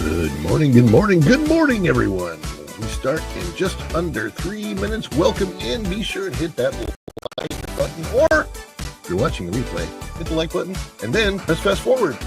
Good morning, everyone. We start in just under 3 minutes. Welcome in. Be sure and hit that like button, or if you're watching a replay, hit the like button and then press fast forward.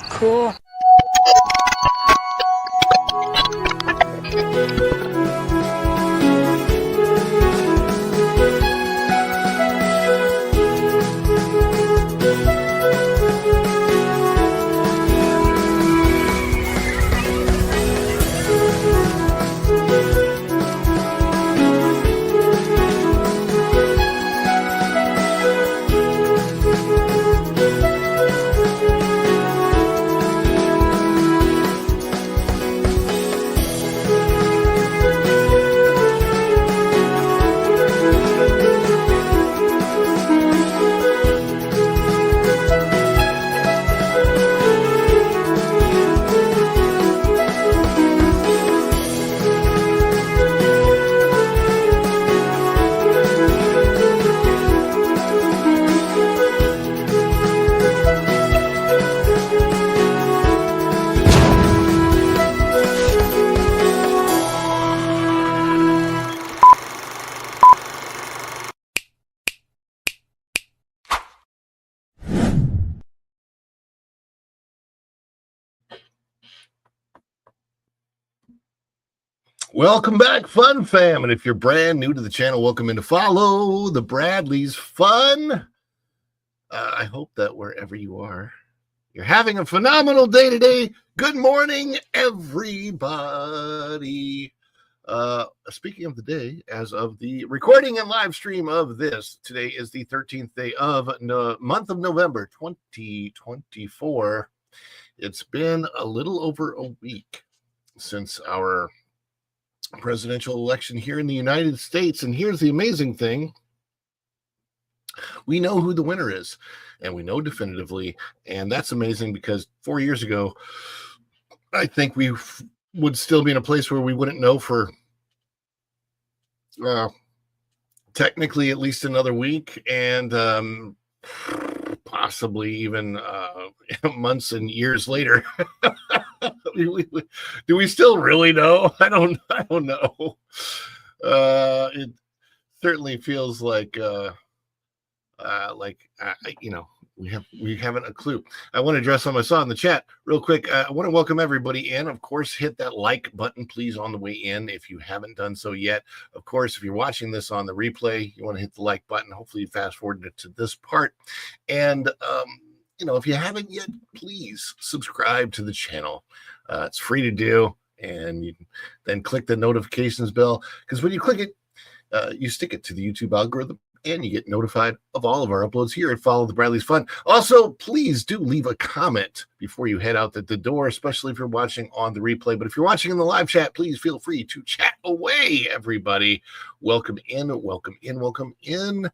Cool. Welcome back, Fun Fam. And if you're brand new to the channel, welcome in to follow the Bradleys Fun. I hope that wherever you are, you're having a phenomenal day today. Good morning, everybody. speaking of the day, as of the recording and live stream of this, today is the 13th day of the month of November 2024. It's been a little over a week since our presidential election here in the United States. And here's the amazing thing. We know who the winner is, and we know definitively. And that's amazing because 4 years ago, I think we would still be in a place where we wouldn't know for technically at least another week, and possibly even months and years later. Do we still really know? I don't know. It certainly feels like we haven't a clue. I want to address something I saw in the chat real quick. I want to welcome everybody in. Of course, hit that like button, please, on the way in if you haven't done so yet. Of course, if you're watching this on the replay, you want to hit the like button. Hopefully, you fast forwarded it to this part. And if you haven't yet, please subscribe to the channel. It's free to do, and you can then click the notifications bell, because when you click it, you stick it to the YouTube algorithm, and you get notified of all of our uploads here at Follow the Bradleys Fun. Also, please do leave a comment before you head out the door, especially if you're watching on the replay. But if you're watching in the live chat, please feel free to chat away, everybody. Welcome in, welcome in, welcome in.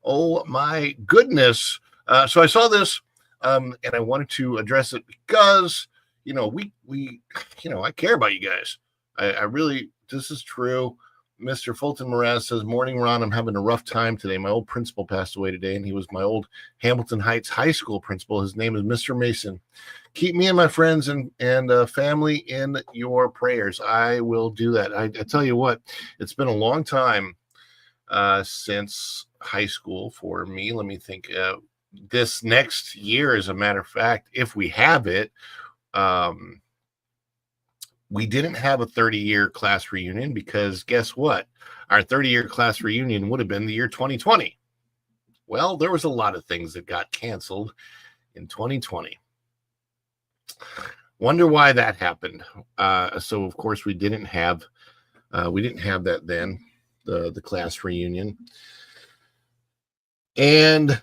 Oh, my goodness. So I saw this, and I wanted to address it because, I care about you guys. I really, this is true. Mr. Fulton Mraz says, "Morning, Ron. I'm having a rough time today. My old principal passed away today, and he was my old Hamilton Heights High School principal. His name is Mr. Mason. Keep me and my friends and family in your prayers." I will do that. I tell you what, it's been a long time since high school for me. Let me think. This next year, as a matter of fact, if we have it, we didn't have a 30-year class reunion because guess what? Our 30-year class reunion would have been the year 2020. Well, there was a lot of things that got canceled in 2020. Wonder why that happened. So of course we didn't have that then, the class reunion. And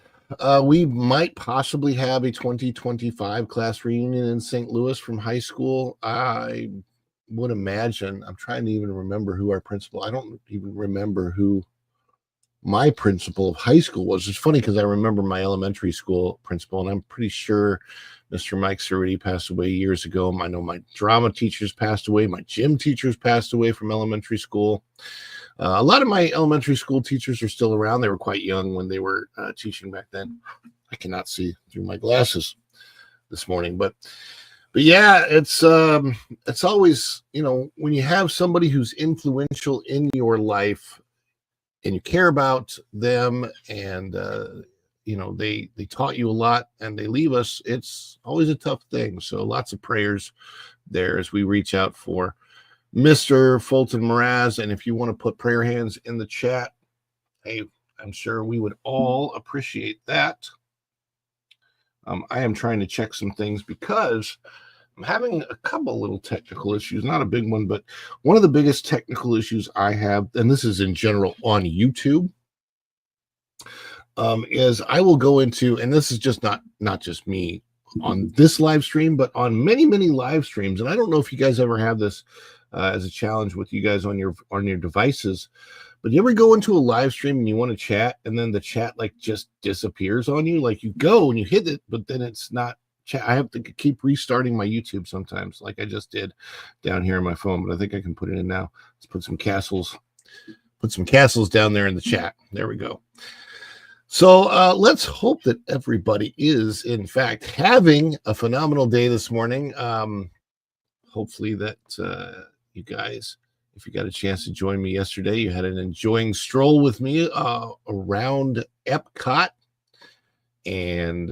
we might possibly have a 2025 class reunion in St. Louis from high school. I would imagine. I'm trying to even remember who our principal. I don't even remember who my principal of high school was. It's funny because I remember my elementary school principal, and I'm pretty sure Mr. Mike Cerruti passed away years ago. I know my drama teachers passed away. My gym teachers passed away from elementary school. A lot of my elementary school teachers are still around. They were quite young when they were teaching back then. I cannot see through my glasses this morning, but yeah, it's always, when you have somebody who's influential in your life and you care about them, and they taught you a lot and they leave us, it's always a tough thing. So lots of prayers there as we reach out for Mr. Fulton Mraz. And if you want to put prayer hands in the chat, hey, I'm sure we would all appreciate that. I am trying to check some things because I'm having a couple little technical issues, not a big one, but one of the biggest technical issues I have, and this is in general on YouTube, is I will go into, and this is just not just me on this live stream, but on many, many live streams. And I don't know if you guys ever have this as a challenge with you guys on your devices, but you ever go into a live stream and you want to chat, and then the chat just disappears on you? Like you go and you hit it, but then it's not chat. I have to keep restarting my YouTube sometimes, like I just did down here on my phone, but I think I can put it in now. Let's put some castles down there in the chat. There we go. So let's hope that everybody is, in fact, having a phenomenal day this morning. Hopefully that you guys, if you got a chance to join me yesterday, you had an enjoying stroll with me around Epcot. And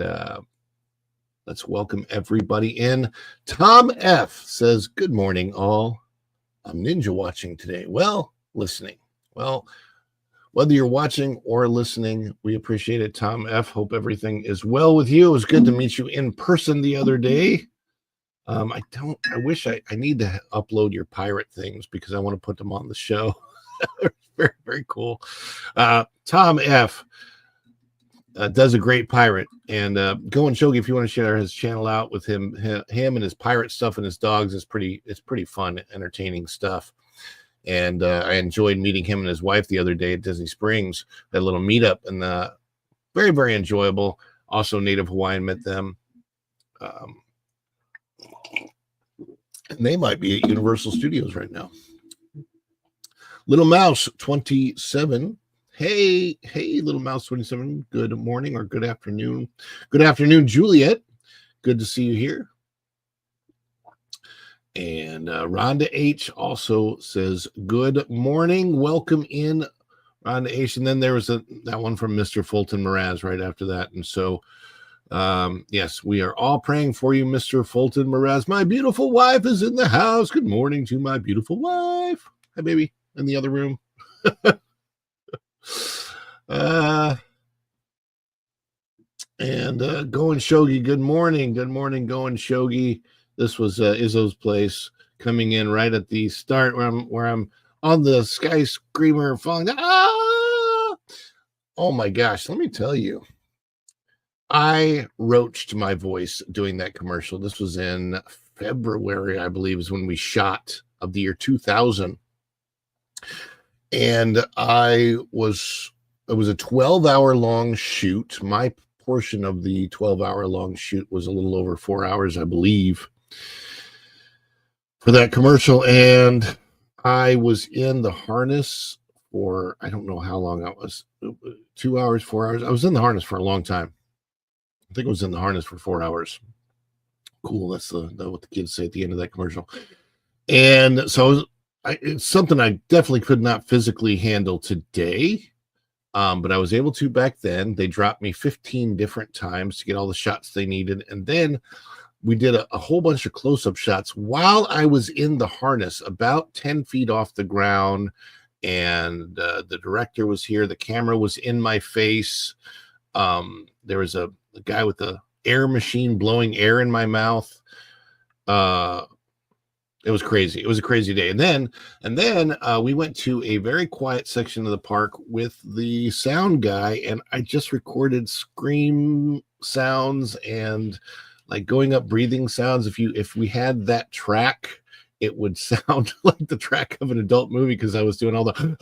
let's welcome everybody in. Tom F. says, "Good morning, all. I'm ninja watching today." Well, listening. Well, whether you're watching or listening, we appreciate it, Tom F. Hope everything is well with you. It was good to meet you in person the other day. I wish I need to upload your pirate things because I want to put them on the show. Very, very cool. Tom F. Does a great pirate, and go and Shogi if you want to share his channel out with him and his pirate stuff and his dogs. It's pretty fun, entertaining stuff. And I enjoyed meeting him and his wife the other day at Disney Springs, that little meetup, and very, very enjoyable. Also, Native Hawaiian, met them. And they might be at Universal Studios right now. Little Mouse 27. Hey, Little Mouse 27. Good morning or good afternoon. Good afternoon, Juliet. Good to see you here. And Rhonda H also says, good morning. Welcome in, Rhonda H. And then there was that one from Mr. Fulton Mraz right after that. And so, yes, we are all praying for you, Mr. Fulton Mraz. My beautiful wife is in the house. Good morning to my beautiful wife. Hi, baby, in the other room. And Going Shogi, good morning, Going Shogi. This was Izzo's place, coming in right at the start where I'm on the Sky Screamer falling. Oh my gosh, let me tell you, I roached my voice doing that commercial. This was in February, I believe, is when we shot, of the year 2000. And it was a 12-hour long shoot. My portion of the 12-hour long shoot was a little over 4 hours, I believe, for that commercial. And I was in the harness for, I don't know how long I was, 2 hours, 4 hours. I was in the harness for a long time. I think I was in the harness for 4 hours. Cool. That's what the kids say at the end of that commercial. And so it's something I definitely could not physically handle today, but I was able to back then. They dropped me 15 different times to get all the shots they needed, and then we did a whole bunch of close-up shots while I was in the harness, about 10 feet off the ground, and the director was here. The camera was in my face. There was a guy with the air machine blowing air in my mouth. It was crazy. It was a crazy day. And then we went to a very quiet section of the park with the sound guy, and I just recorded scream sounds and like going up breathing sounds. If we had that track, it would sound like the track of an adult movie, because I was doing all the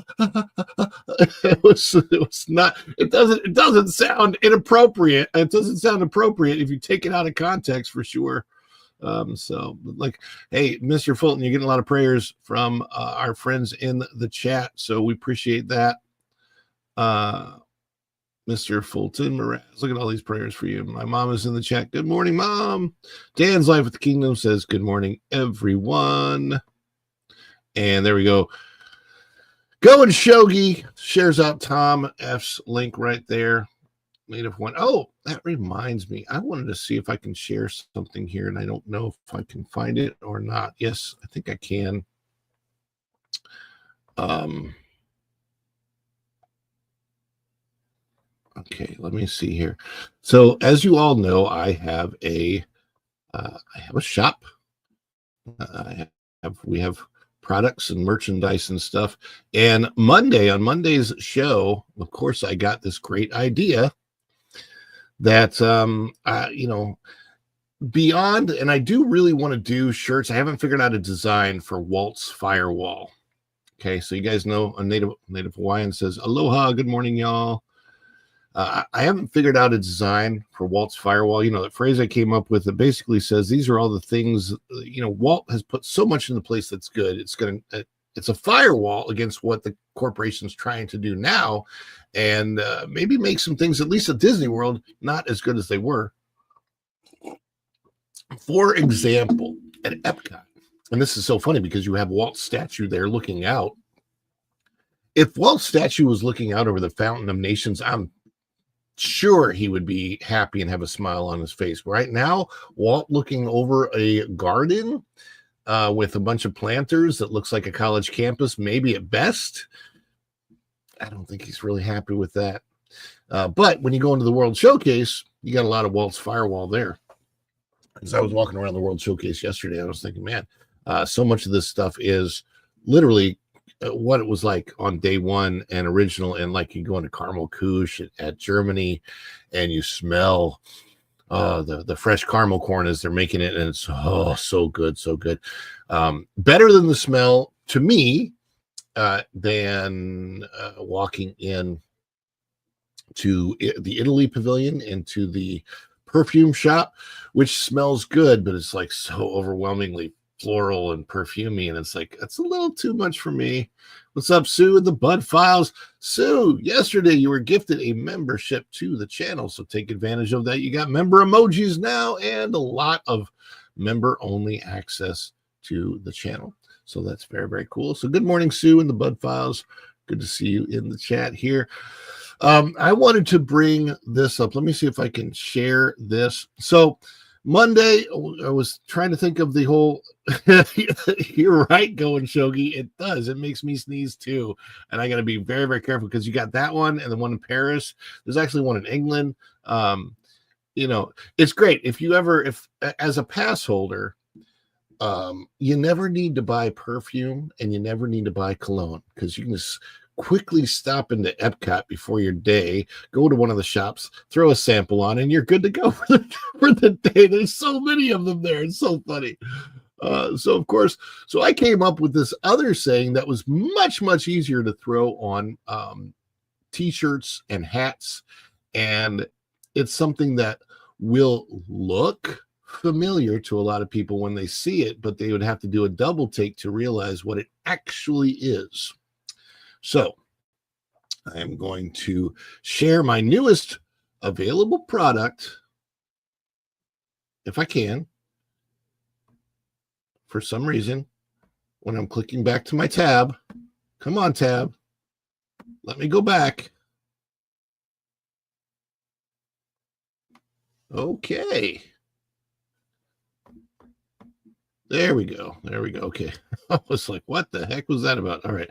it doesn't sound inappropriate. It doesn't sound appropriate if you take it out of context, for sure. So like, hey, Mr. Fulton, you're getting a lot of prayers from our friends in the chat, so we appreciate that. Mr. Fulton Mraz, look at all these prayers for you. My mom is in the chat. Good morning, Mom. Dan's Life with the Kingdom says, good morning, everyone. And there we go. Going Shogi shares out Tom F's link right there. Native one. Oh, that reminds me. I wanted to see if I can share something here, and I don't know if I can find it or not. Yes, I think I can. Okay, let me see here. So, as you all know, I have a shop. We have products and merchandise and stuff. And on Monday's show, of course, I got this great idea that beyond, and I do really want to do shirts. I haven't figured out a design for Walt's Firewall. Okay, so you guys know a Native Hawaiian says aloha, good morning, y'all. I haven't figured out a design for Walt's Firewall. The phrase I came up with, it basically says these are all the things, Walt has put so much in the place that's good. It's a firewall against what the corporation's trying to do now, and maybe make some things, at least at Disney World, not as good as they were. For example, at Epcot, and this is so funny because you have Walt's statue there looking out. If Walt's statue was looking out over the Fountain of Nations, I'm sure he would be happy and have a smile on his face. Right now, Walt looking over a garden with a bunch of planters that looks like a college campus, maybe at best. I don't think he's really happy with that. But when you go into the World Showcase, you got a lot of Walt's Firewall there. As I was walking around the World Showcase yesterday, I was thinking, man, so much of this stuff is literally what it was like on day one and original, and like you go into Caramel Kush at Germany and you smell the fresh caramel corn as they're making it, and it's so good, so good. Better than the smell to me than walking in to the Italy Pavilion into the perfume shop, which smells good, but it's like so overwhelmingly floral and perfumey, and it's like that's a little too much for me. What's up, Sue in the Bud Files? Sue, yesterday you were gifted a membership to the channel, so take advantage of that. You got member emojis now and a lot of member only access to the channel, so that's very, very cool. So good morning, Sue in the Bud Files. Good to see you in the chat here. I wanted to bring this up. Let me see if I can share this. So Monday, I was trying to think of the whole, you're right, going Shogi. It does. It makes me sneeze too. And I got to be very, very careful because you got that one and the one in Paris. There's actually one in England. It's great. If as a pass holder, you never need to buy perfume and you never need to buy cologne because you can just quickly stop into Epcot before your day, go to one of the shops, throw a sample on, and you're good to go for the day. There's so many of them there. It's so funny. So I came up with this other saying that was much, much easier to throw on t-shirts and hats. And it's something that will look familiar to a lot of people when they see it, but they would have to do a double take to realize what it actually is. So I am going to share my newest available product, if I can. For some reason, when I'm clicking back to my tab, come on, tab, let me go back. Okay. There we go. Okay. I was like, what the heck was that about? All right.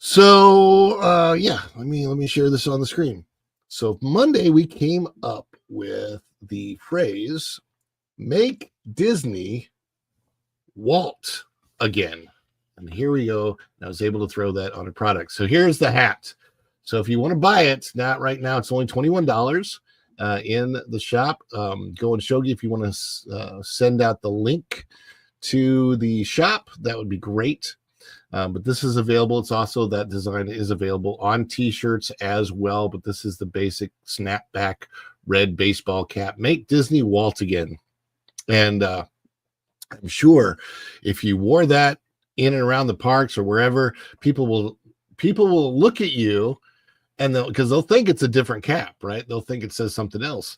So, let me share this on the screen. So Monday, we came up with the phrase, make Disney Walt again. And here we go. I was able to throw that on a product. So here's the hat. So if you want to buy it, not right now, it's only $21 in the shop. Go and Shogi if you want to send out the link to the shop. That would be great. But this is available. It's also, that design is available on t-shirts as well. But this is the basic snapback red baseball cap. Make Disney Walt again. And I'm sure if you wore that in and around the parks or wherever, people will look at you, and because they'll think it's a different cap, right? They'll think it says something else.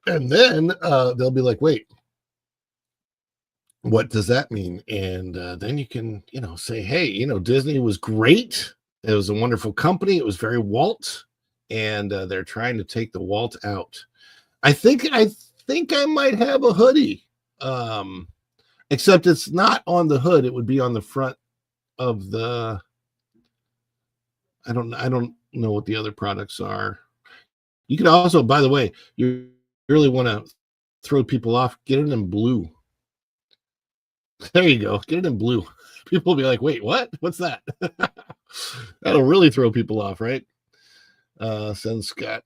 And then they'll be like, wait, what does that mean? And then you can, say, hey, Disney was great. It was a wonderful company. It was very Walt, and they're trying to take the Walt out. I think I might have a hoodie, except it's not on the hood. It would be on the front of the. I don't know what the other products are. You could also, by the way, you really want to throw people off, get it in blue. There you go. Get it in blue. People will be like, wait, what? What's that? That'll really throw people off, right? Send Scott.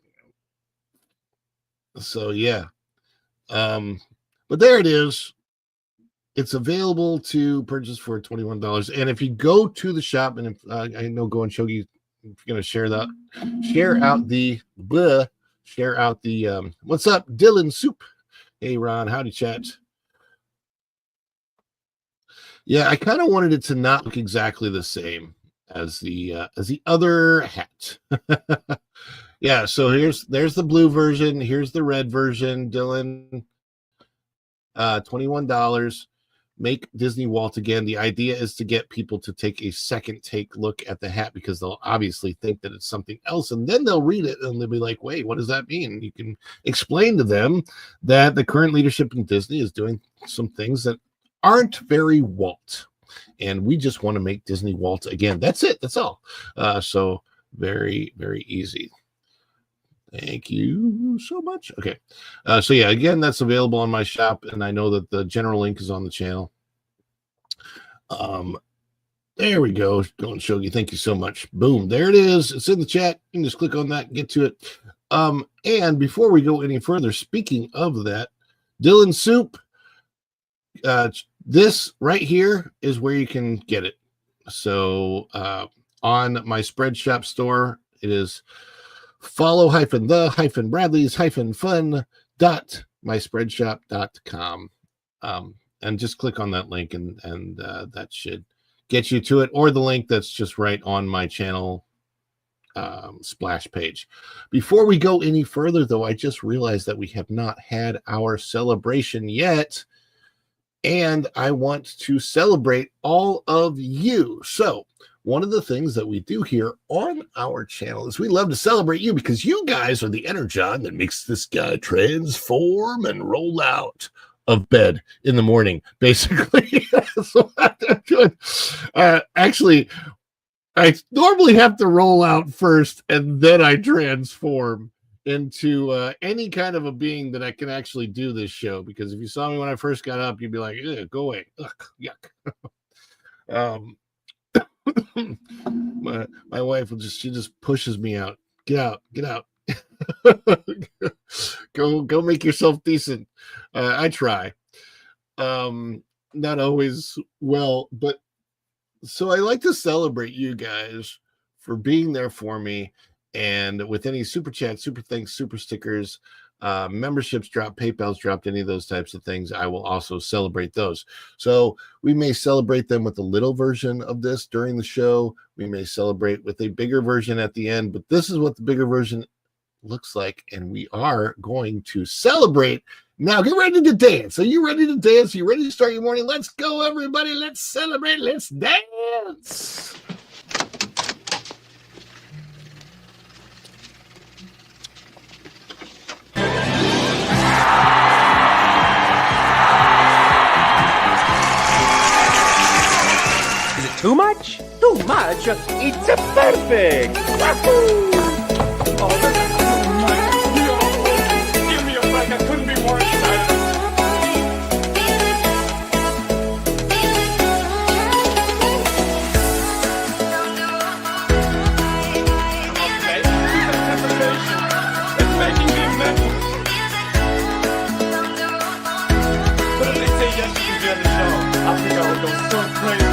So, yeah. But there it is. It's available to purchase for $21. And if you go to the shop, and if, I know Go and Shogi, if you're going to share out the what's up, Dylan Soup? Hey, Ron, howdy, chat. Yeah, I kind of wanted it to not look exactly the same as the other hat. Yeah, so there's the blue version. Here's the red version, Dylan. $21. Make Disney Walt again. The idea is to get people to take a second look at the hat, because they'll obviously think that it's something else, and then they'll read it and they'll be like, wait, what does that mean? You can explain to them that the current leadership in Disney is doing some things that aren't very Walt, and we just want to make Disney Walt again. That's it. That's all. So very, very easy. Thank you so much. Okay. So yeah, again, that's available on my shop, and I know that the general link is on the channel. There we go. Going Shogi. Thank you so much. Boom. There it is. It's in the chat. You can just click on that and get to it. And before we go any further, speaking of that, Dylan Soup, this right here is where you can get it. So on my Spreadshop store, it is follow-the-bradleys-fun.myspreadshop.com. And just click on that link and that should get you to it, or the link that's just right on my channel splash page. Before we go any further, though, I just realized that we have not had our celebration yet, and I want to celebrate all of you. So one of the things that we do here on our channel is we love to celebrate you, because you guys are the energon that makes this guy transform and roll out of bed in the morning, basically. So I'm doing. Actually, I normally have to roll out first, and then I transform into any kind of a being that I can actually do this show. Because if you saw me when I first got up, you'd be like, go away. Ugh, yuck. My wife she just pushes me out. Get out. Go make yourself decent. I try. Not always well, but so I like to celebrate you guys for being there for me. And with any super chat, super thanks, super stickers, memberships drop, PayPal's dropped, any of those types of things, I will also celebrate those. So we may celebrate them with a little version of this during the show. We may celebrate with a bigger version at the end, but this is what the bigger version looks like, and we are going to celebrate. Now get ready to dance. Are you ready to dance? Are you ready to start your morning? Let's go, everybody. Let's celebrate. Let's dance. Is it too much? Too much? It's perfect! Wahoo! Oh, that's too much! No! Give me a break, I couldn't be more excited! Okay, keep anticipation. It's making me mental. But if they say yes, you can be on the show. I think I would go so crazy.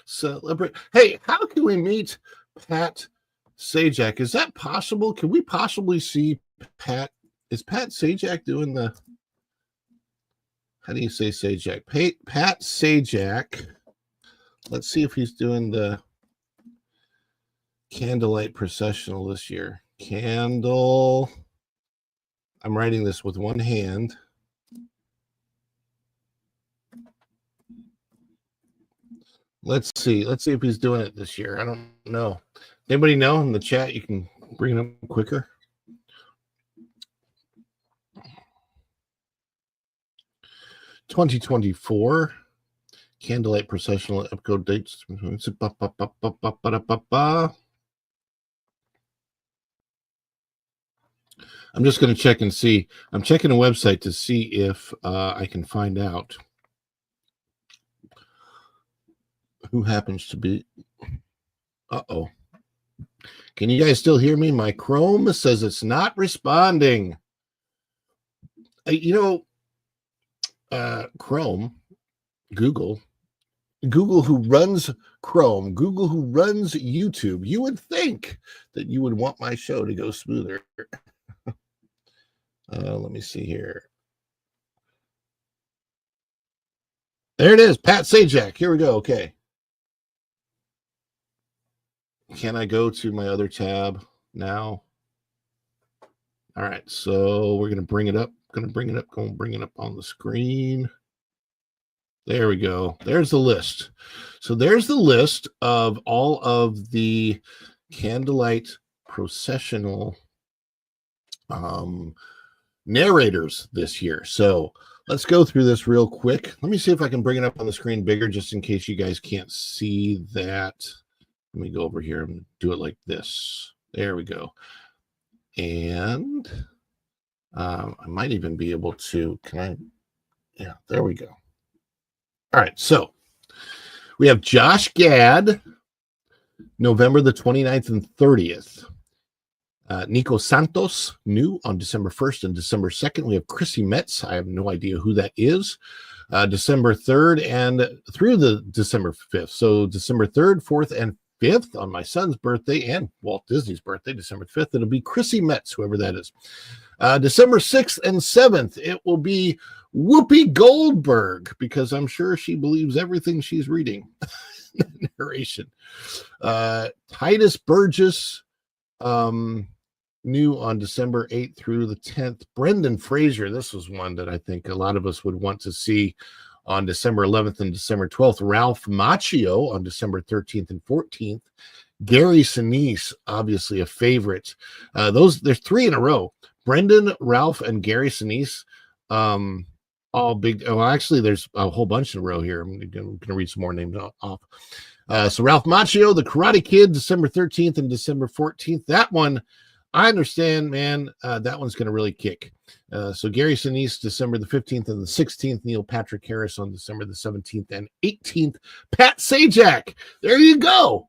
Celebrate. Hey, how can we meet Pat Sajak? Is that possible? Can we possibly see Pat? Is Pat Sajak doing the, how do you say Sajak? Pat Sajak. Let's see if he's doing the Candlelight Processional this year. I'm writing this with one hand. Let's see if he's doing it this year. I don't know. Anybody know in the chat? You can bring it up quicker. $2024 Candlelight Processional Epcot dates. I'm just going to check and see. I'm checking a website to see if I can find out who happens to be. Uh-oh. Can you guys still hear me? My Chrome says it's not responding. Chrome, Google, who runs Chrome, Google, who runs YouTube, you would think that you would want my show to go smoother. Let me see here. There it is, Pat Sajak. Here we go. Okay. Can I go to my other tab now? All right, so we're going to bring it up. Going to bring it up on the screen. There we go. There's the list. So there's the list of all of the Candlelight processional narrators this year. So let's go through this real quick. Let me see if I can bring it up on the screen bigger, just in case you guys can't see that. Let me go over here and do it like this. There we go. And I might even be able to, yeah, there we go. All right, so we have Josh Gad, November the 29th and 30th. Nico Santos, new on December 1st and December 2nd. We have Chrissy Metz. I have no idea who that is. December 3rd and through the December 5th. So December 3rd, 4th, and 5th on my son's birthday and Walt Disney's birthday, December 5th. It'll be Chrissy Metz, whoever that is. December 6th and 7th, it will be Whoopi Goldberg, because I'm sure she believes everything she's reading. Narration. Titus Burgess, new on December 8th through the 10th. Brendan Fraser, this was one that I think a lot of us would want to see on December 11th and December 12th. Ralph Macchio on December 13th and 14th. Gary Sinise, obviously a favorite. There's three in a row. Brendan, Ralph, and Gary Sinise. All big. Oh, actually, there's a whole bunch in a row here. I'm going to read some more names off. So Ralph Macchio, The Karate Kid, December 13th and December 14th. That one, I understand, man. That one's going to really kick. So Gary Sinise, December the 15th and the 16th. Neil Patrick Harris on December the 17th and 18th. Pat Sajak, there you go.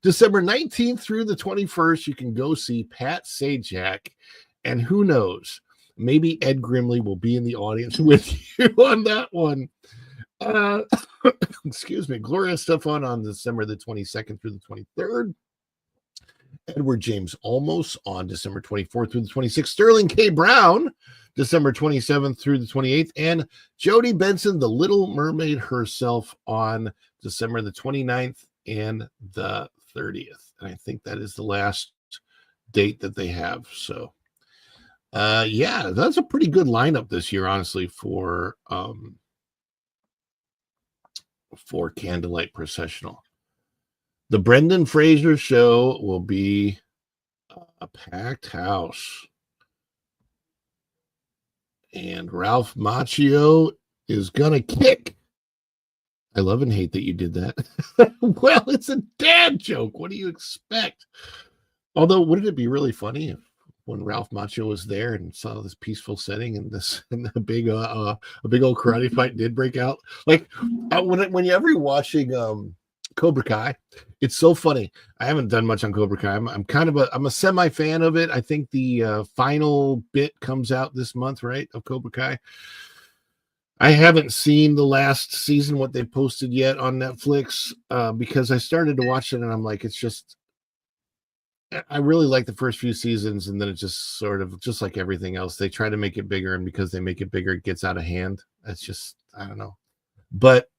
December 19th through the 21st, you can go see Pat Sajak. And who knows, maybe Ed Grimley will be in the audience with you on that one. Excuse me. Gloria Estefan on December the 22nd through the 23rd. Edward James Olmos on December 24th through the 26th. Sterling K. Brown, December 27th through the 28th. And Jodie Benson, the Little Mermaid herself, on December the 29th and the 30th. And I think that is the last date that they have. So, yeah, that's a pretty good lineup this year, honestly, for Candlelight Processional. The Brendan Fraser show will be a packed house. And Ralph Macchio is going to kick. I love and hate that you did that. Well, it's a dad joke. What do you expect? Although, wouldn't it be really funny if when Ralph Macchio was there and saw this peaceful setting and a big old karate fight did break out? Like whenever you're watching Cobra Kai, it's so funny. I haven't done much on Cobra Kai. I'm a semi fan of it. I think the final bit comes out this month, right, of Cobra Kai. I haven't seen the last season, what they posted yet on Netflix, because I started to watch it and I'm like, I really like the first few seasons, and then it just sort of, just like everything else, they try to make it bigger, and because they make it bigger, it gets out of hand. That's just, I don't know. But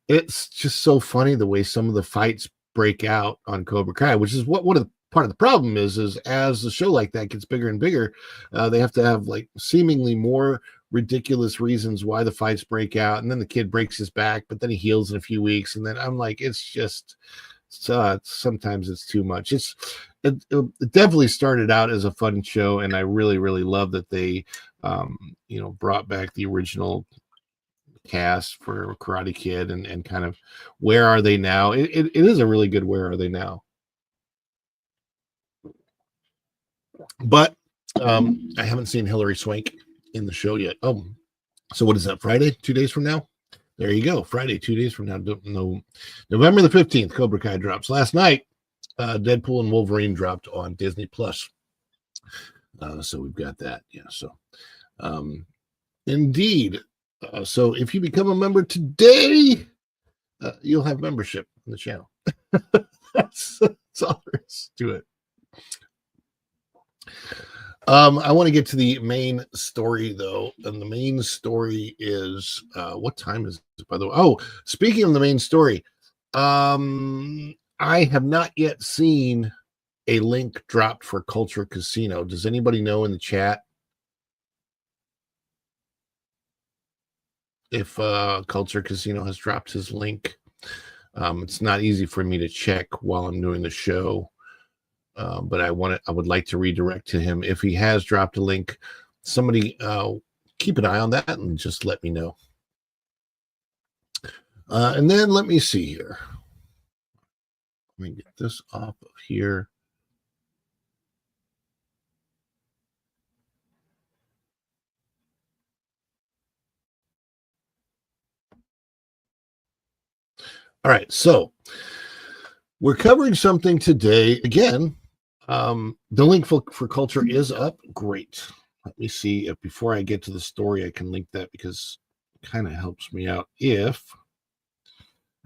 it's just so funny the way some of the fights break out on Cobra Kai, which is part of the problem is as the show like that gets bigger and bigger, they have to have like seemingly more ridiculous reasons why the fights break out, and then the kid breaks his back, but then he heals in a few weeks, and then I'm like, it's just sometimes it's too much. It definitely started out as a fun show, and I really, really love that they brought back the original cast for Karate Kid and kind of where are they now. It is a really good where are they now. But I haven't seen Hilary Swank in the show yet. Oh, so what is that, Friday, 2 days from now? There you go. Friday, 2 days from now. No, November the 15th, Cobra Kai drops. Last night, Deadpool and Wolverine dropped on Disney Plus. So we've got that. Yeah. So indeed, So if you become a member today, you'll have membership on the channel. That's all there is to it. I want to get to the main story, though. And the main story is, what time is it, by the way? Oh, speaking of the main story, I have not yet seen a link dropped for Culture Casino. Does anybody know in the chat if Culture Casino has dropped his link? It's not easy for me to check while I'm doing the show. But I would like to redirect to him. If he has dropped a link, somebody keep an eye on that and just let me know. And then let me see here. Let me get this off of here. All right, so we're covering something today. Again, the link for Culture is up. Great. Let me see if before I get to the story, I can link that because it kind of helps me out if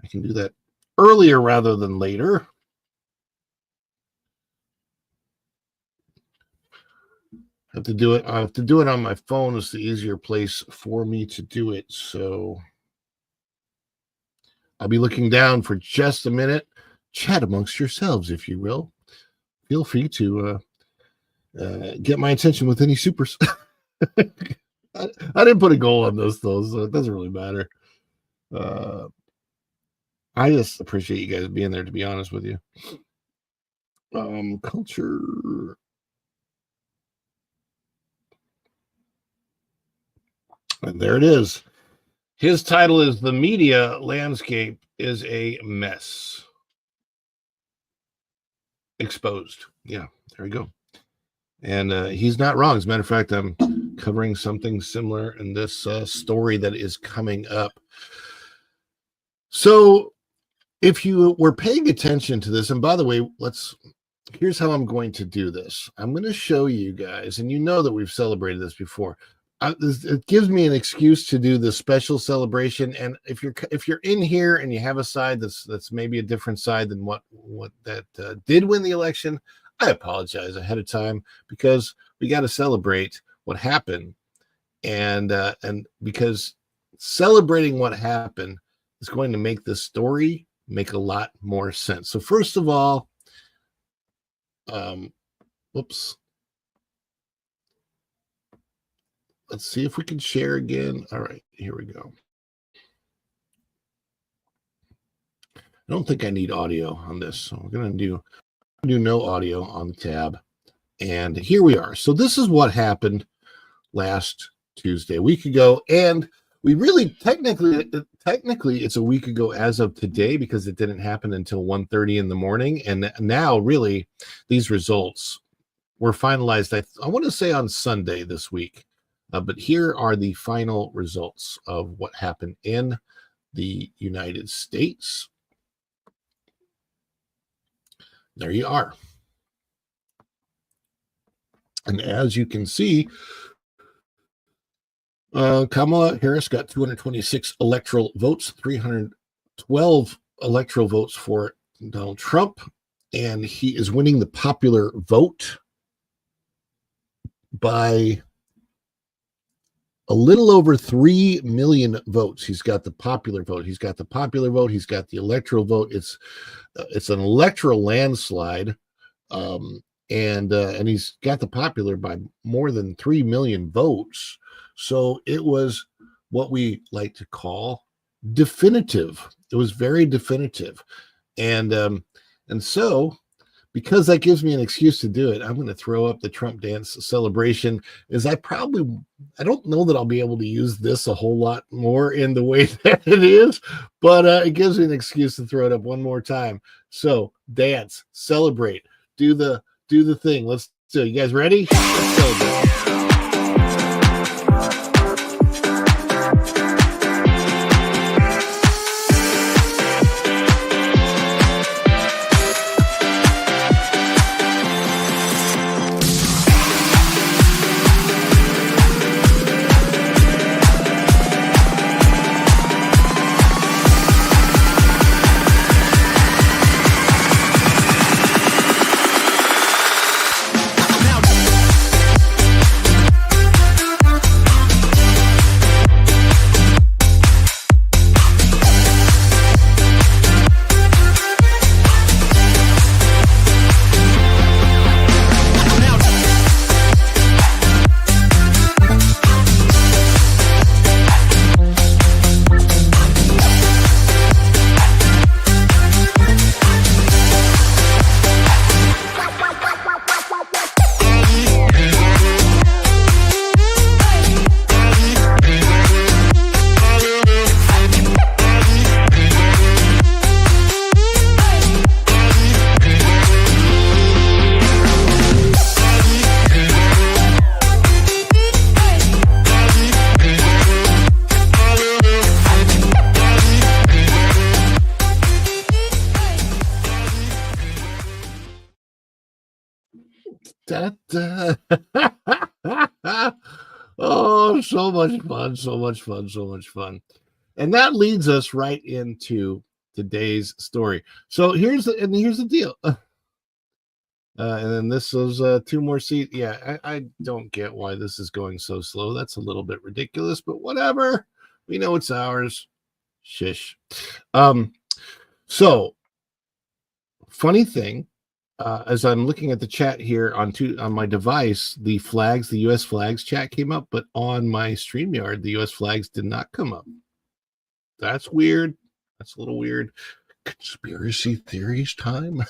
I can do that earlier rather than later. I have to do it on my phone. It's the easier place for me to do it. So I'll be looking down for just a minute. Chat amongst yourselves, if you will. Feel free to get my attention with any supers. I didn't put a goal on this, though, so it doesn't really matter. I just appreciate you guys being there, to be honest with you. Culture. And there it is. His title is "The Media Landscape is a Mess. Exposed." Yeah, there we go. And he's not wrong. As a matter of fact, I'm covering something similar in this story that is coming up. So if you were paying attention to this, and by the way, here's how I'm going to do this. I'm going to show you guys, and you know that we've celebrated this before. It gives me an excuse to do the special celebration. And if you're in here and you have a side that's maybe a different side than what that did win the election, I apologize ahead of time because we got to celebrate what happened, and because celebrating what happened is going to make this story make a lot more sense. So first of all, whoops. Let's see if we can share again. All right, here we go. I don't think I need audio on this, so we're going to do no audio on the tab. And here we are. So this is what happened last Tuesday, a week ago. And we really, technically, it's a week ago as of today because it didn't happen until 1:30 in the morning. And now, really, these results were finalized, I want to say on Sunday this week. But here are the final results of what happened in the United States. There you are. And as you can see, Kamala Harris got 226 electoral votes, 312 electoral votes for Donald Trump, and he is winning the popular vote by a little over 3 million votes. He's got the popular vote. He's got the electoral vote. It's an electoral landslide, and he's got the popular by more than 3 million votes. So it was what we like to call definitive. It was very definitive, and so, because that gives me an excuse to do it, I'm going to throw up the Trump dance celebration. I don't know that I'll be able to use this a whole lot more in the way that it is, but it gives me an excuse to throw it up one more time. So dance, celebrate, do the thing. Let's do it. You guys ready? Let's celebrate. Da, da. Oh, so much fun, so much fun, so much fun. And that leads us right into today's story. So here's the deal. And then this is 2 more seats. Yeah, I don't get why this is going so slow. That's a little bit ridiculous, but whatever. We know it's ours. Shish. So funny thing, as I'm looking at the chat here on my device, the U.S. flags chat came up, but on my StreamYard, the U.S. flags did not come up. That's weird. That's a little weird. Conspiracy theories time.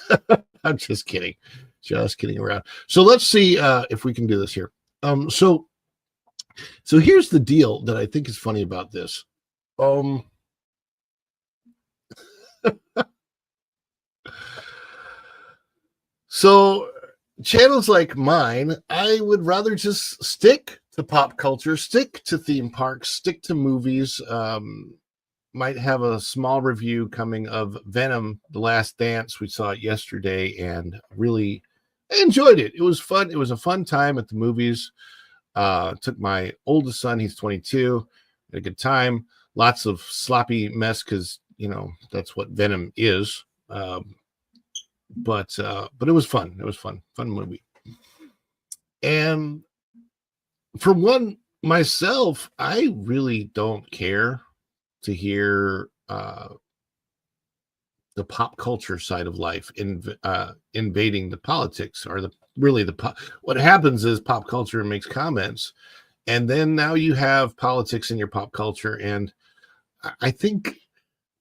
I'm just kidding. Just kidding around. So let's see if we can do this here. So here's the deal that I think is funny about this. So channels like mine, I would rather just stick to pop culture, stick to theme parks, stick to movies. Might have a small review coming of Venom: The Last Dance. We saw it yesterday and really enjoyed it. It was fun. It was a fun time at the movies. Took my oldest son, he's 22, had a good time. Lots of sloppy mess because, that's what Venom is. But it was fun. It was fun movie. And for one, myself, I really don't care to hear the pop culture side of life invading the politics, or what happens is pop culture makes comments, and then now you have politics in your pop culture. And I think,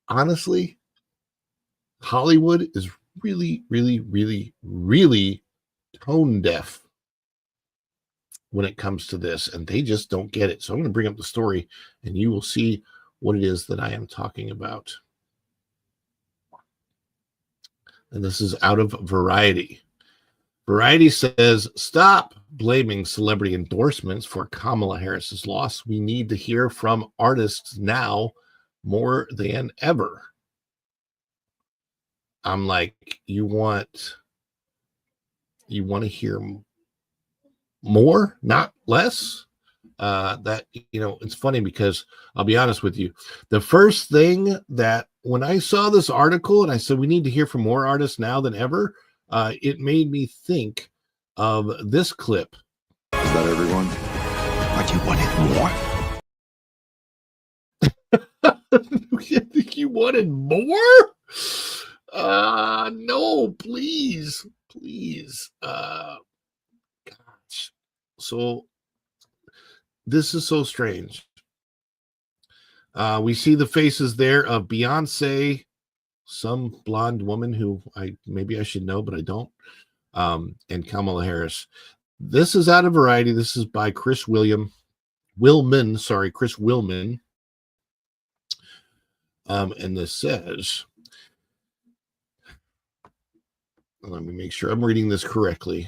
honestly, Hollywood is really, really, really, really tone deaf when it comes to this, and they just don't get it. So I'm going to bring up the story, and you will see what it is that I am talking about. And this is out of Variety. Variety says, stop blaming celebrity endorsements for Kamala Harris's loss. We need to hear from artists now more than ever. I'm like, you want to hear more, not less? It's funny because I'll be honest with you. The first thing that when I saw this article and I said we need to hear from more artists now than ever, it made me think of this clip. Is that everyone? But you wanted more? You think you wanted more? No, please. Gosh. So this is so strange. We see the faces there of Beyonce, some blonde woman who maybe I should know, but I don't, and Kamala Harris. This is out of Variety. This is by Chris Willman. And this says, let me make sure I'm reading this correctly.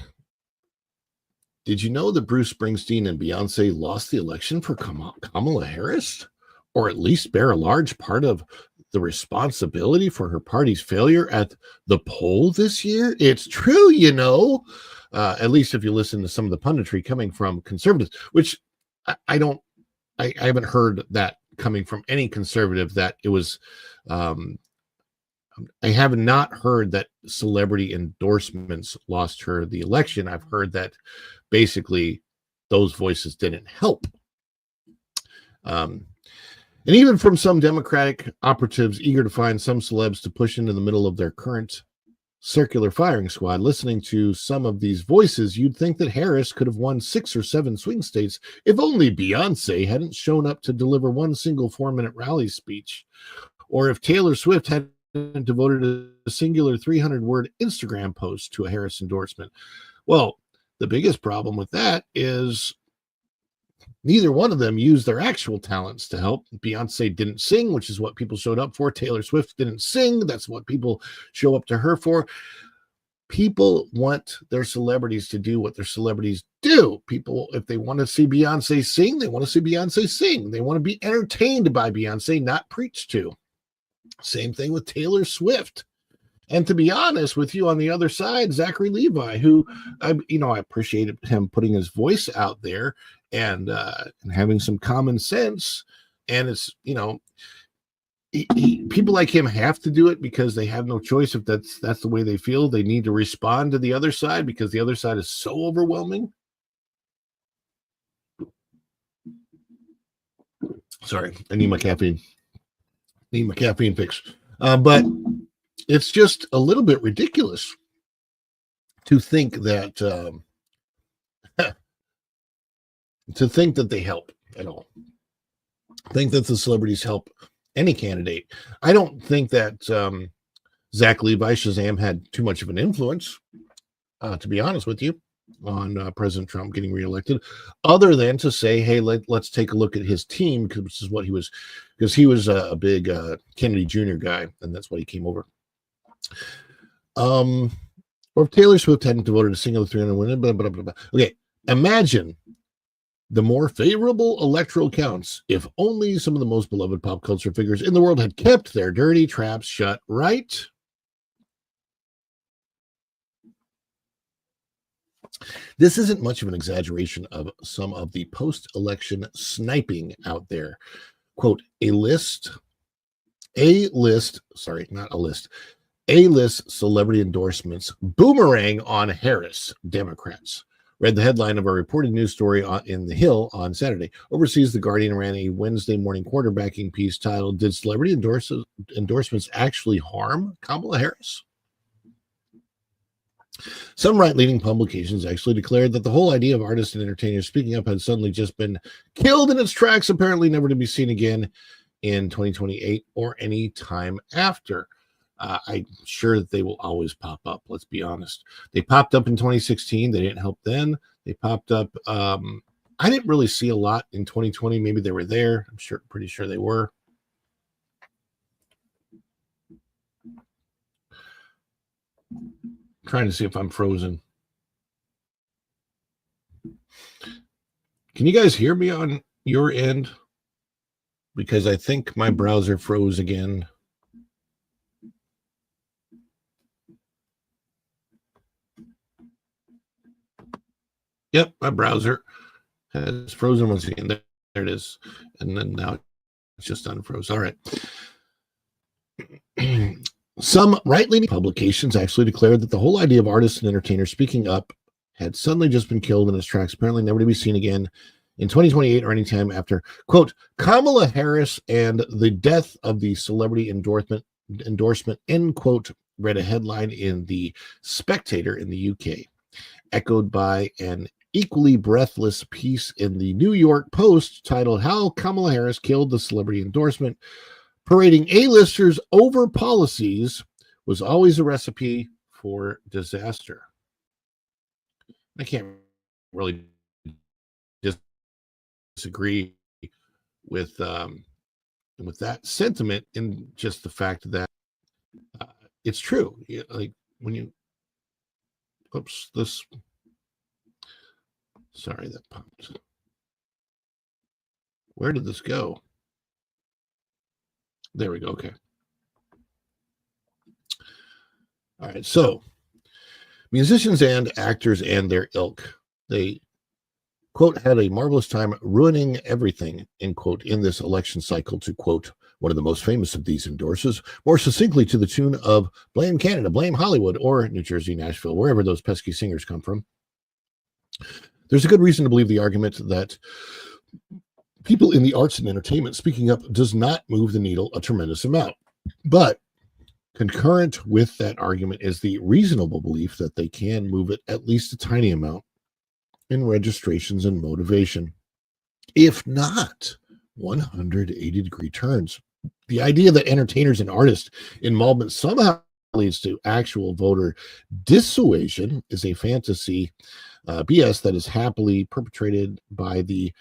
Did you know that Bruce Springsteen and Beyonce lost the election for Kamala Harris? Or at least bear a large part of the responsibility for her party's failure at the poll this year? It's true, at least if you listen to some of the punditry coming from conservatives, which I haven't heard that coming from any conservative, that it was, I have not heard that celebrity endorsements lost her the election. I've heard that basically those voices didn't help. And even from some Democratic operatives eager to find some celebs to push into the middle of their current circular firing squad, listening to some of these voices, you'd think that Harris could have won 6 or 7 swing states if only Beyonce hadn't shown up to deliver one single 4-minute rally speech, or if Taylor Swift hadn't devoted a singular 300-word Instagram post to a Harris endorsement. Well, the biggest problem with that is neither one of them used their actual talents to help. Beyonce didn't sing, which is what people showed up for. Taylor Swift didn't sing. That's what people show up to her for. People want their celebrities to do what their celebrities do. People, if they want to see Beyonce sing, they want to see Beyonce sing. They want to be entertained by Beyonce, not preached to. Same thing with Taylor Swift. And to be honest with you, on the other side, Zachary Levi, who I appreciated him putting his voice out there and having some common sense. And it's, people like him have to do it because they have no choice. If that's the way they feel, they need to respond to the other side because the other side is so overwhelming. Sorry, I need my caffeine. Need my caffeine fix. But it's just a little bit ridiculous to think that they help at all. Think that the celebrities help any candidate. I don't think that Zach Levi Shazam had too much of an influence, to be honest with you, on President Trump getting reelected, other than to say, hey, let's take a look at his team, because he was a big Kennedy Jr. guy, and that's why he came over. Or if Taylor Swift hadn't devoted a single 300 win, blah, blah, blah, blah. Okay, imagine the more favorable electoral counts if only some of the most beloved pop culture figures in the world had kept their dirty traps shut, right? This isn't much of an exaggeration of some of the post-election sniping out there. Quote, A-list celebrity endorsements boomerang on Harris, Democrats. Read the headline of a reported news story in The Hill on Saturday. Overseas, The Guardian ran a Wednesday morning quarterbacking piece titled, Did Celebrity Endorsements Actually Harm Kamala Harris? Some right-leaning publications actually declared that the whole idea of artists and entertainers speaking up had suddenly just been killed in its tracks, apparently never to be seen again in 2028 or any time after. I'm sure that they will always pop up. Let's be honest. They popped up in 2016. They didn't help then. They popped up. I didn't really see a lot in 2020. Maybe they were there. I'm pretty sure they were. Trying to see if I'm frozen. Can you guys hear me on your end? Because I think my browser froze again. Yep, my browser has frozen once again. There it is. And then now it's just unfroze. All right. Some right-leaning publications actually declared that the whole idea of artists and entertainers speaking up had suddenly just been killed in its tracks, apparently never to be seen again in 2028 or any time after. Quote, Kamala Harris and the death of the celebrity endorsement, end quote, read a headline in The Spectator in the UK, echoed by an equally breathless piece in the New York Post titled How Kamala Harris Killed the Celebrity Endorsement. Parading A-listers over policies was always a recipe for disaster. I can't really disagree with that sentiment, in just the fact that it's true. Like when you, sorry, that popped. Where did this go? There we go. Okay. All right. So musicians and actors and their ilk, they, quote, had a marvelous time ruining everything, end quote, in this election cycle, to quote one of the most famous of these endorsers, more succinctly to the tune of Blame Canada, Blame Hollywood, or New Jersey, Nashville, wherever those pesky singers come from. There's a good reason to believe the argument that people in the arts and entertainment speaking up does not move the needle a tremendous amount. But concurrent with that argument is the reasonable belief that they can move it at least a tiny amount in registrations and motivation, if not 180-degree turns. The idea that entertainers and artists' involvement somehow leads to actual voter dissuasion is a fantasy BS that is happily perpetrated by the,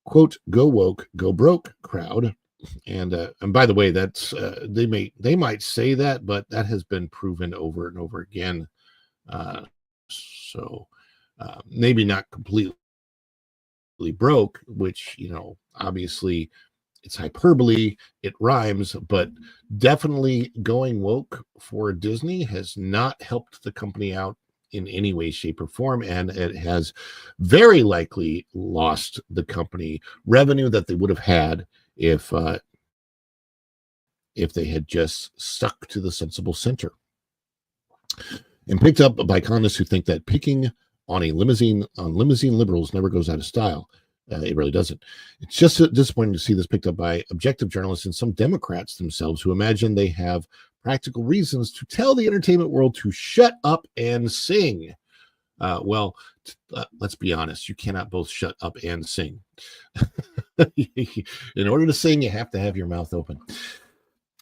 quote, go woke, go broke crowd. And by the way, that's they might say that, but that has been proven over and over again. So maybe not completely broke, which, obviously it's hyperbole, it rhymes, but definitely going woke for Disney has not helped the company out in any way, shape, or form, and it has very likely lost the company revenue that they would have had if they had just stuck to the sensible center. And picked up by economists who think that picking on limousine liberals never goes out of style. It really doesn't. It's just disappointing to see this picked up by objective journalists and some Democrats themselves who imagine they have practical reasons to tell the entertainment world to shut up and sing. Let's be honest. You cannot both shut up and sing. In order to sing, you have to have your mouth open.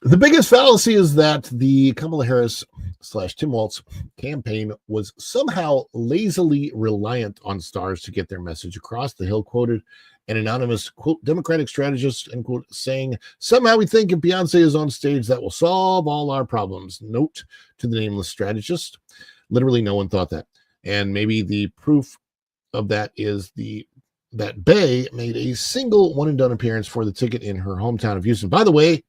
The biggest fallacy is that the Kamala Harris / Tim Walz campaign was somehow lazily reliant on stars to get their message across. The Hill quoted an anonymous, quote, Democratic strategist, end quote, saying, somehow we think if Beyonce is on stage, that will solve all our problems. Note to the nameless strategist. Literally no one thought that. And maybe the proof of that is that Bey made a single one-and-done appearance for the ticket in her hometown of Houston. By the way,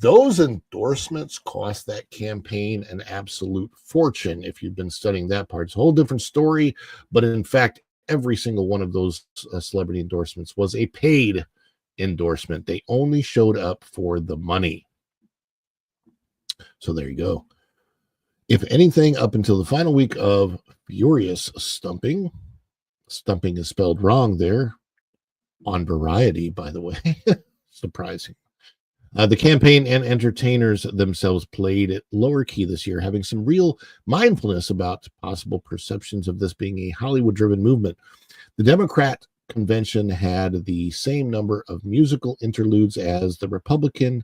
those endorsements cost that campaign an absolute fortune. If you've been studying that part, it's a whole different story. But in fact, every single one of those celebrity endorsements was a paid endorsement. They only showed up for the money. So there you go. If anything, up until the final week of furious stumping is spelled wrong there on Variety, by the way. Surprising. The campaign and entertainers themselves played it lower key this year, having some real mindfulness about possible perceptions of this being a Hollywood-driven movement. The Democrat convention had the same number of musical interludes as the Republican,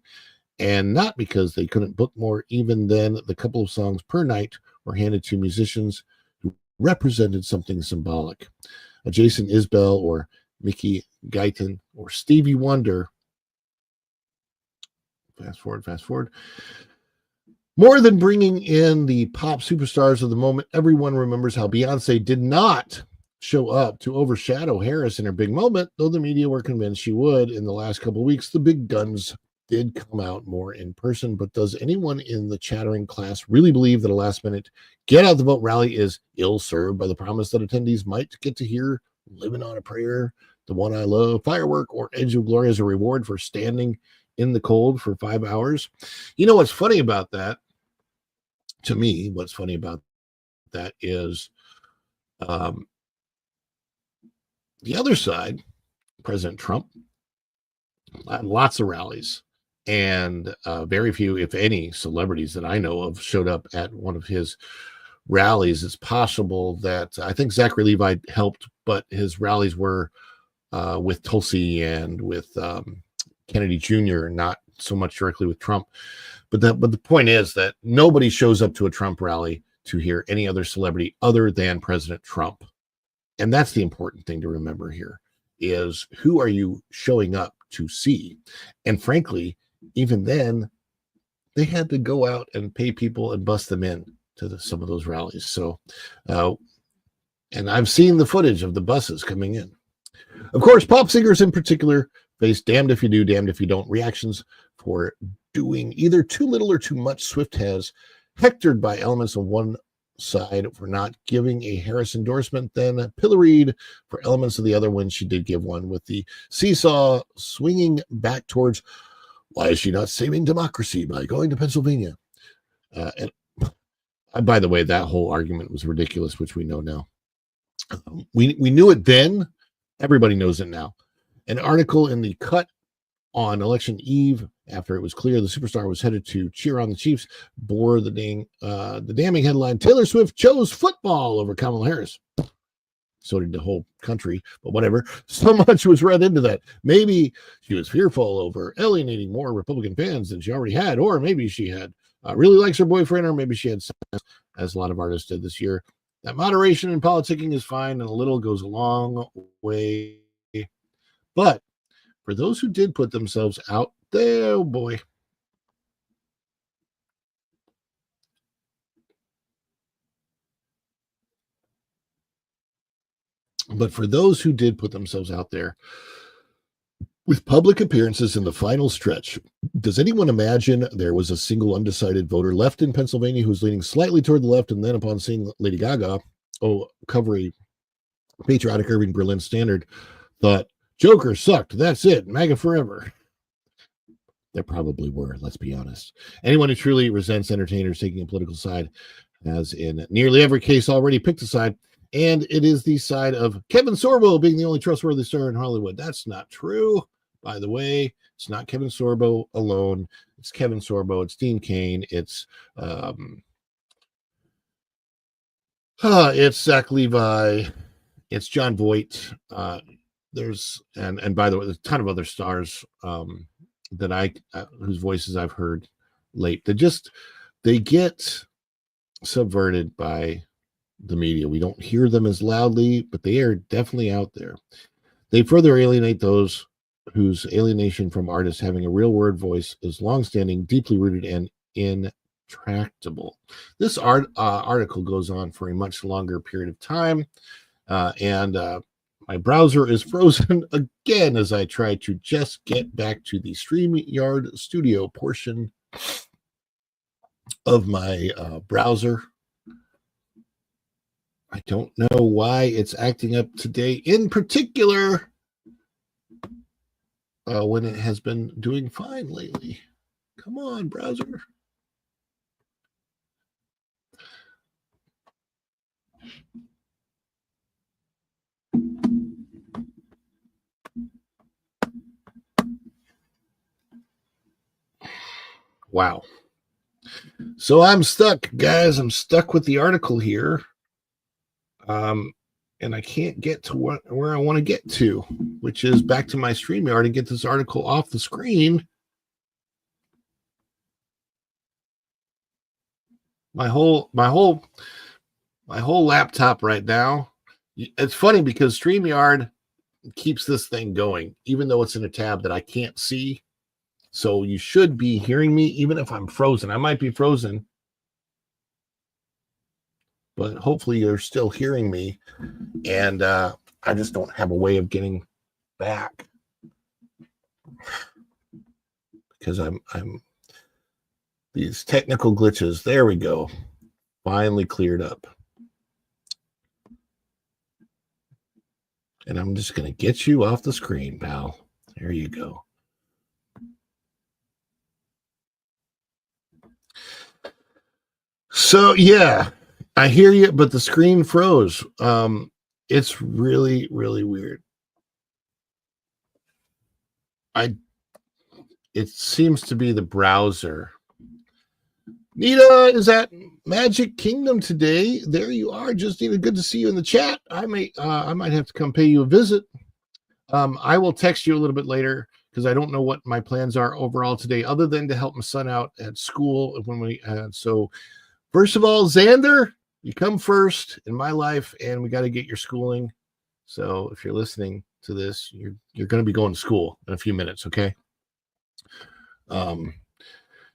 and not because they couldn't book more. Even then, the couple of songs per night were handed to musicians who represented something symbolic. Jason Isbell or Mickey Guyton or Stevie Wonder. Fast forward. More than bringing in the pop superstars of the moment, everyone remembers how Beyonce did not show up to overshadow Harris in her big moment, though the media were convinced she would. In the last couple of weeks, the big guns did come out more in person, but does anyone in the chattering class really believe that a last-minute get out the vote rally is ill-served by the promise that attendees might get to hear Living on a Prayer, The One I Love, Firework, or Edge of Glory as a reward for standing in the cold for 5 hours? You know what's funny about that? To me, what's funny about that is the other side, President Trump, lots of rallies, and very few, if any, celebrities that I know of showed up at one of his rallies. It's possible that I think Zachary Levi helped, but his rallies were with Tulsi and with Kennedy Jr., not so much directly with Trump. But the point is that nobody shows up to a Trump rally to hear any other celebrity other than President Trump. And that's the important thing to remember here, is who are you showing up to see? And frankly, even then, they had to go out and pay people and bust them in to some of those rallies. So, and I've seen the footage of the buses coming in. Of course, pop singers in particular face damned if you do, damned if you don't reactions for doing either too little or too much. Swift has hectored by elements on one side for not giving a Harris endorsement, then pilloried for elements of the other when she did give one, with the seesaw swinging back towards why is she not saving democracy by going to Pennsylvania? And by the way, that whole argument was ridiculous, which we know now. We knew it then. Everybody knows it now. An article in The Cut on election eve, after it was clear the superstar was headed to cheer on the Chiefs, bore the damning headline, Taylor Swift chose football over Kamala Harris. So did the whole country, but whatever. So much was read into that. Maybe she was fearful over alienating more Republican fans than she already had, or maybe she had really likes her boyfriend, or maybe she had sex, as a lot of artists did this year. That moderation in politicking is fine, and a little goes a long way. But for those who did put themselves out there, oh boy. But for those who did put themselves out there, With public appearances in the final stretch, does anyone imagine there was a single undecided voter left in Pennsylvania who was leaning slightly toward the left, and then upon seeing Lady Gaga cover a patriotic Irving Berlin standard, thought, Joker sucked, that's it, MAGA forever? There probably were, let's be honest. Anyone who truly resents entertainers taking a political side has in nearly every case already picked a side, and it is the side of Kevin Sorbo being the only trustworthy star in Hollywood. That's not true. By the way, it's not Kevin Sorbo alone. It's Kevin Sorbo. It's Dean Cain. It's Zach Levi. It's John Voight. There's and by the way, there's a ton of other stars that whose voices I've heard late. They get subverted by the media. We don't hear them as loudly, but they are definitely out there. They further alienate those whose alienation from artists having a real word voice is longstanding, deeply rooted, and intractable. This article goes on for a much longer period of time, and my browser is frozen again as I try to just get back to the StreamYard Studio portion of my browser. I don't know why it's acting up today in particular when it has been doing fine lately. Come on, browser. Wow. So I'm stuck, guys. I'm stuck with the article here. And I can't get to where I want to get to, which is back to my StreamYard and get this article off the screen. My whole laptop right now. It's funny because StreamYard keeps this thing going, even though it's in a tab that I can't see. So you should be hearing me, even if I'm frozen. I might be frozen, but hopefully you're still hearing me. And I just don't have a way of getting back because I'm these technical glitches. There we go. Finally cleared up. And I'm just going to get you off the screen, pal. There you go. So, yeah, I hear you, but the screen froze. It's really, really weird. It seems to be the browser. Nita is at Magic Kingdom today. There you are. Just Nita, good to see you in the chat. I might have to come pay you a visit. I will text you a little bit later because I don't know what my plans are overall today, other than to help my son out at school so first of all, Xander, you come first in my life, and we got to get your schooling. So if you're listening to this, you're going to be going to school in a few minutes, okay?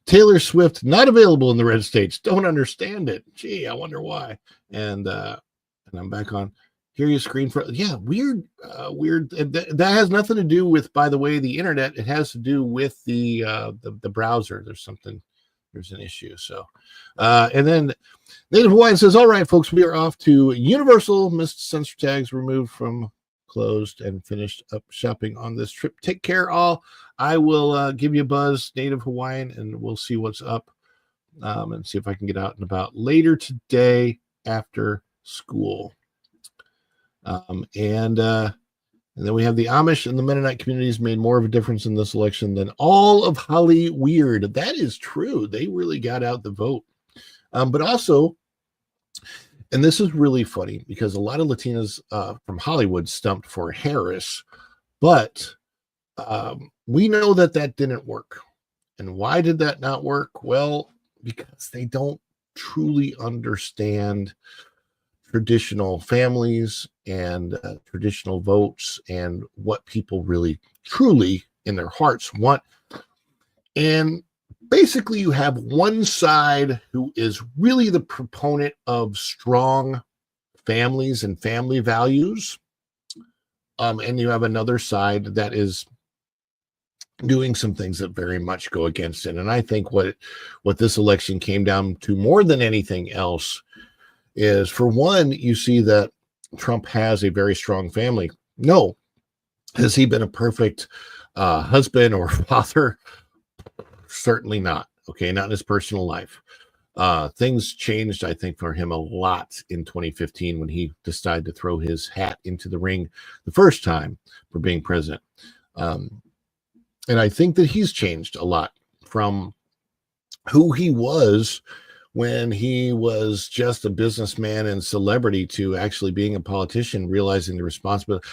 Taylor Swift not available in the red states. Don't understand it. Gee, I wonder why. And I'm back on. Hear your screen for weird. That has nothing to do with, by the way, the internet. It has to do with the browser. There's an issue. So, and then Native Hawaiian says, all right, folks, we are off to Universal. Missed sensor tags removed from closed and finished up shopping on this trip. Take care, all. I will give you a buzz, Native Hawaiian, and we'll see what's up and see if I can get out and about later today after school. And then we have the Amish and the Mennonite communities made more of a difference in this election than all of Hollyweird. That is true. They really got out the vote. But also, and this is really funny because a lot of Latinas from Hollywood stumped for Harris, but we know that didn't work. And why did that not work? Well, because they don't truly understand traditional families and traditional votes and what people really truly in their hearts want. And basically you have one side who is really the proponent of strong families and family values. And you have another side that is doing some things that very much go against it. And I think what this election came down to more than anything else is, for one, you see that Trump has a very strong family. No, has he been a perfect husband or father? Certainly not. Okay, not in his personal life. Things changed, I think, for him a lot in 2015 when he decided to throw his hat into the ring the first time for being president. And I think that he's changed a lot from who he was when he was just a businessman and celebrity to actually being a politician, realizing the responsibility.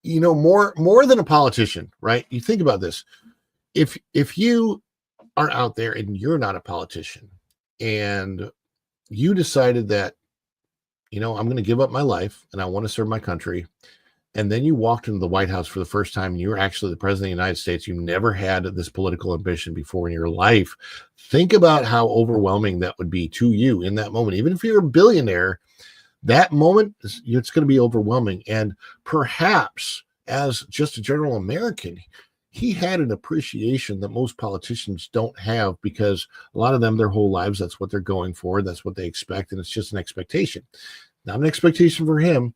You know, more than a politician, right? You think about this. If you are out there and you're not a politician and you decided that, you know, I'm going to give up my life and I want to serve my country, and then you walked into the White House for the first time and you're actually the president of the United States, you never had this political ambition before in your life. Think about how overwhelming that would be to you in that moment. Even if you're a billionaire, that moment, it's going to be overwhelming. And perhaps as just a general American, he had an appreciation that most politicians don't have, because a lot of them, their whole lives, that's what they're going for. That's what they expect. And it's just an expectation, not an expectation for him,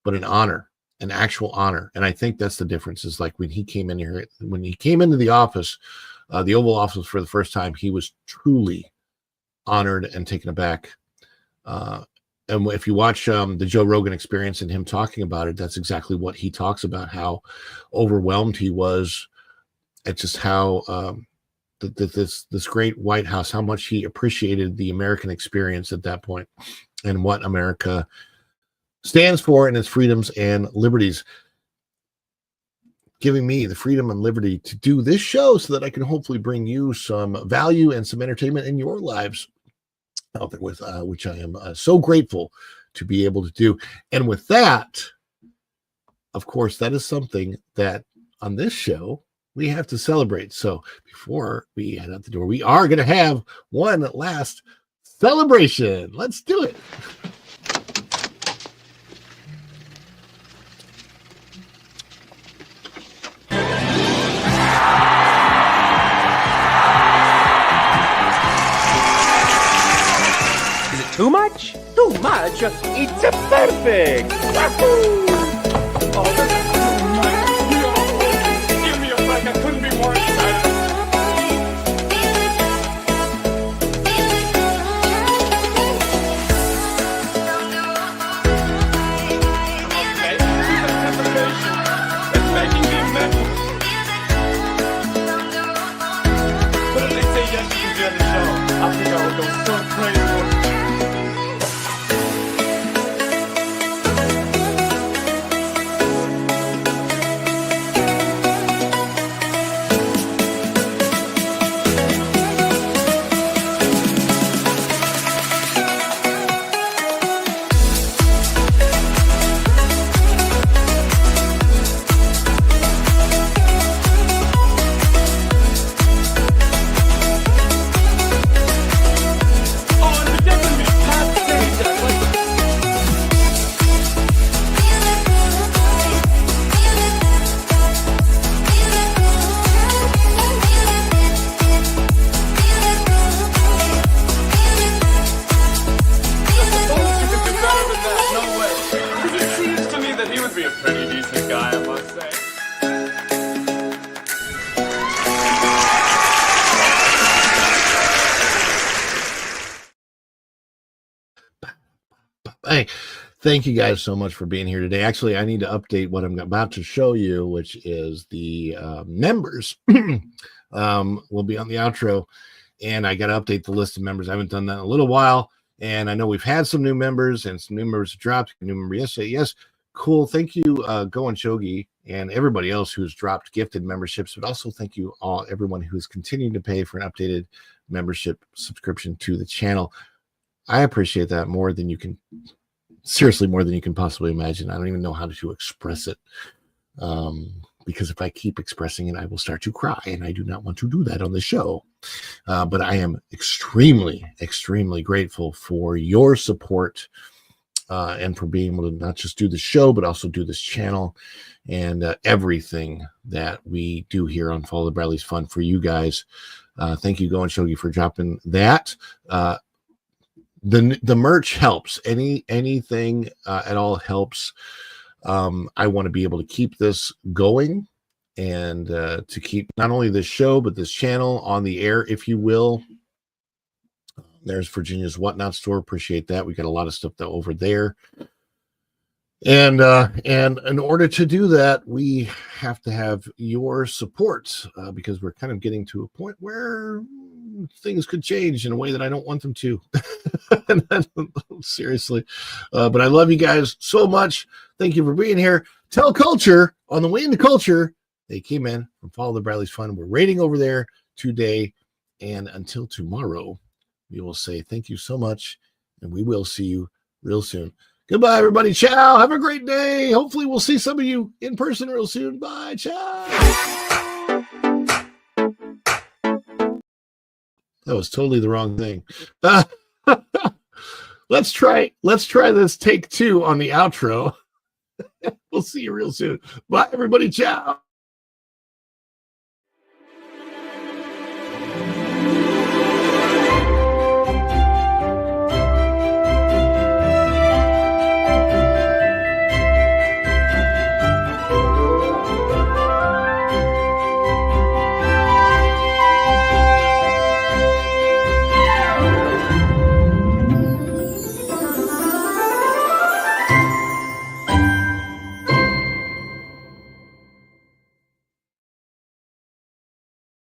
but an honor, an actual honor. And I think that's the difference, is like when he came in here, when he came into the office, the Oval Office for the first time, he was truly honored and taken aback. And if you watch the Joe Rogan Experience and him talking about it, that's exactly what he talks about, how overwhelmed he was at just how this great White House, how much he appreciated the American experience at that point and what America stands for and its freedoms and liberties, giving me the freedom and liberty to do this show so that I can hopefully bring you some value and some entertainment in your lives out there, with which I am so grateful to be able to do. And with that, of course, that is something that on this show we have to celebrate. So before we head out the door, we are going to have one last celebration. Let's do it. Too much? Too much? It's a perfect! Wahoo! Oh, that's too much! Yo, give me a break, I couldn't be more excited! Okay, see the temptation? It's making me mental! But if they say yes, you can be on the show, I think I would go so crazy. Hey, thank you guys so much for being here today. Actually, I need to update what I'm about to show you, which is the members will be on the outro. And I got to update the list of members. I haven't done that in a little while. And I know we've had some new members and some new members dropped. A new member yesterday. Yes, cool. Thank you, Go and Shogi, and everybody else who's dropped gifted memberships. But also thank you all, everyone who's continuing to pay for an updated membership subscription to the channel. I appreciate that more than you can, seriously, more than you can possibly imagine. I don't even know how to express it, because if I keep expressing it, I will start to cry, and I do not want to do that on the show. But I am extremely, extremely grateful for your support and for being able to not just do the show, but also do this channel and everything that we do here on Follow the Bradleys Fun for you guys. Thank you, Go and Shogi, for dropping that. The merch helps. Anything at all helps. I want to be able to keep this going and to keep not only this show, but this channel on the air, if you will. There's Virginia's Whatnot store. Appreciate that. We got a lot of stuff over there. And in order to do that, we have to have your support because we're kind of getting to a point where things could change in a way that I don't want them to. Seriously. But I love you guys so much. Thank you for being here. Tell Culture on the way into Culture. They came in from Follow the Bradleys Fun. We're rating over there today. And until tomorrow, we will say thank you so much, and we will see you real soon. Goodbye, everybody. Ciao. Have a great day. Hopefully, we'll see some of you in person real soon. Bye. Ciao. That was totally the wrong thing. Let's try this take 2 on the outro. We'll see you real soon. Bye, everybody. Ciao.